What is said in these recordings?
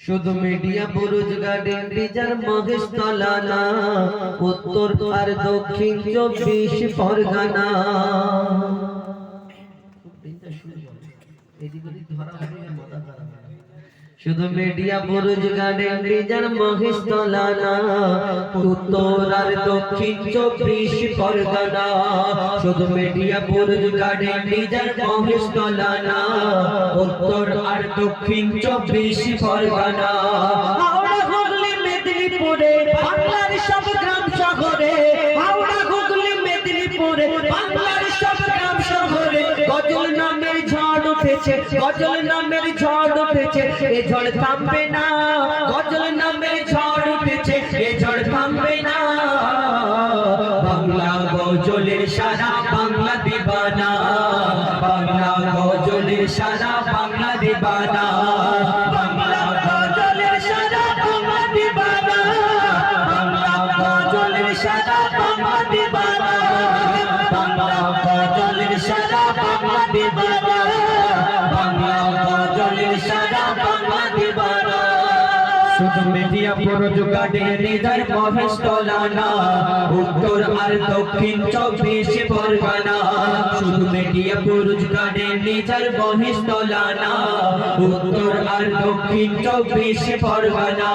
শুধু media Buruj garden রিজার Maheshtala না, উত্তর আর দক্ষিণ 24 পরগনা। শুধু মিডিয়া বুরুজ গার্ডেন রিজার মহেশতলা না, উত্তর আর দক্ষিণ 24 পরগনা। শুধু মিডিয়া বুরুজ গার্ডেন রিজার মহেশতলা না, উত্তর আর দক্ষিণ 24 পরগনা। হাওড়া হুগলি মেদিনীপুরে বাংলার সব গ্রাম শহরে, হাওড়া হুগলি মেদিনীপুরে বাংলার সব গ্রাম শহরে গজল নামের ঝড় উঠেছে, গজল নামের ঝড় উঠেছে, এ ঝড় থামবে না। গজল নামের ঝড় উঠেছে, এ ঝড় থামবে না। বাংলা গজলের সারা বাংলা দিবানা, বাংলা গজলের সারা বাংলা দিবানা, বাংলা গজলের সারা বাংলা দিবানা, বাংলা গজলের সারা বাংলা দিবানা, বাংলা গজলের সারা বাংলা দিবানা, বাংলা গজলের সারা বাংলা দিবানা। শুধু মিডিয়া বুরুজ গার্ডেন রিজার মহেশতলা না, উত্তর আর দক্ষিণ 24 পরগনা। শুধু মিডিয়া বুরুজ গার্ডেন রিজার মহেশতলা না, উত্তর আর দক্ষিণ 24 পরগনা।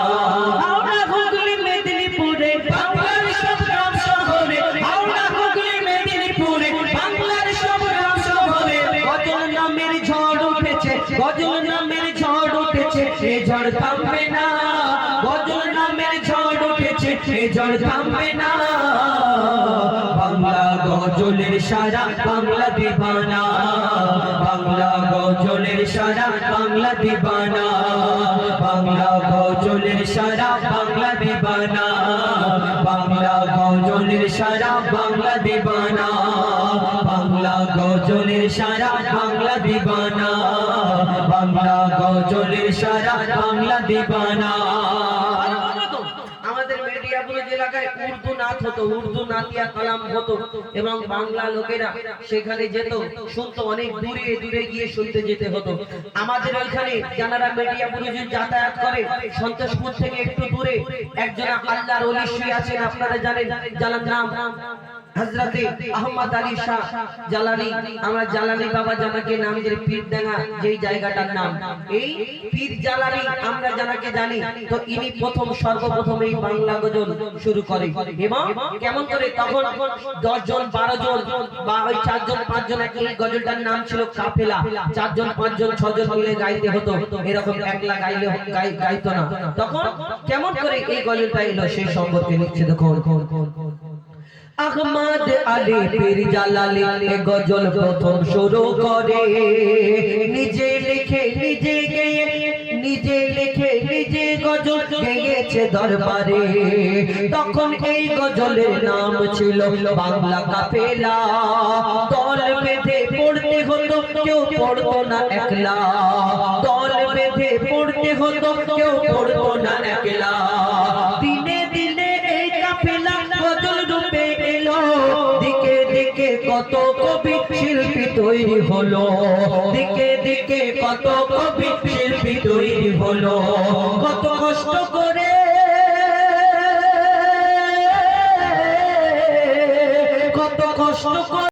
হাওড়া হুগলি মেদিনীপুরে বাংলার সব গ্রাম শহরে, হাওড়া হুগলি মেদিনীপুরে বাংলার সব গ্রাম শহরে গজল নামের ঝড় উঠেছে, গজল নামের ঝড় উঠেছে, এ ঝড় থামবে না। গজল নামের ঝড় উঠেছে, এ ঝড় থামবে না। বাংলা গজলের সারা বাংলা দিবানা, বাংলা গজলের সারা বাংলা দিবানা, বাংলা গজলের সারা বাংলা দিবানা, বাংলা গজলের সারা বাংলা দিবানা, বাংলা গজলের সারা বাংলা দিবানা, বাংলা গজলের সারা বাংলা দিবানা। আমাদের মিডিয়া বুরুজ এলাকায় উর্দু নাত হতো, উর্দু নাতিয়া কালাম হতো এবং বাংলা লোকেরা সেখানে যেত, শুনতো। অনেক দূরে দূরে গিয়ে শুনতে যেতে হতো। আমাদের ওইখানে যারা মিডিয়া বুরুজে যাতায়াত করে, সন্তোষপুর থেকে একটু দূরে একজন আল্লাহর ওলি শুয়ে আছেন, আপনারা জানেন, যার নাম হযরতে আহমদ আলী শাহ জালালি। আমরা জালালি বাবা জানাকে নাম যে পীরডাঙ্গা যেই জায়গাটার নাম, এই পীর জালালি আমরা জানাকে জানি। তো ইনি প্রথম সর্বপ্রথম এই বাংলা গজল শুরু করে। এবং কেমন করে তখন 10 জন 12 জন বা ওই 4 জন 5 জন, এই গজলটার নাম ছিল কাফেলা। 4 জন 5 জন 6 জন মিলে গাইতে হতো, এরকম একলা গাইলে গাইতো না। তখন কেমন করে এই গজলটা এলো সেই সম্পর্কে লিখছে দেখুন। আহমদ আলী পীর জালালি এ গজল প্রথম শুরু করে, নিজে লিখে নিজে গেয়ে, নিজে লিখে নিজে গজল গেয়েছে দরবারে। তখন এই গজলের নাম ছিল বাংলা কাফেলা। দল বেঁধে পড়তে হতো, কেউ পড়তো না একলা। দল বেঁধে পড়তে হতো, কেউ পড়তো না একলা। দিনে দিনে এই কাফেলা গজল রূপে এলো, দিকে দিকে কত কবি শিল্পী তৈরি হলো, দিকে দিকে কত কবি শিল্পী তৈরি হলো। কত কষ্ট করে, কত কষ্ট করে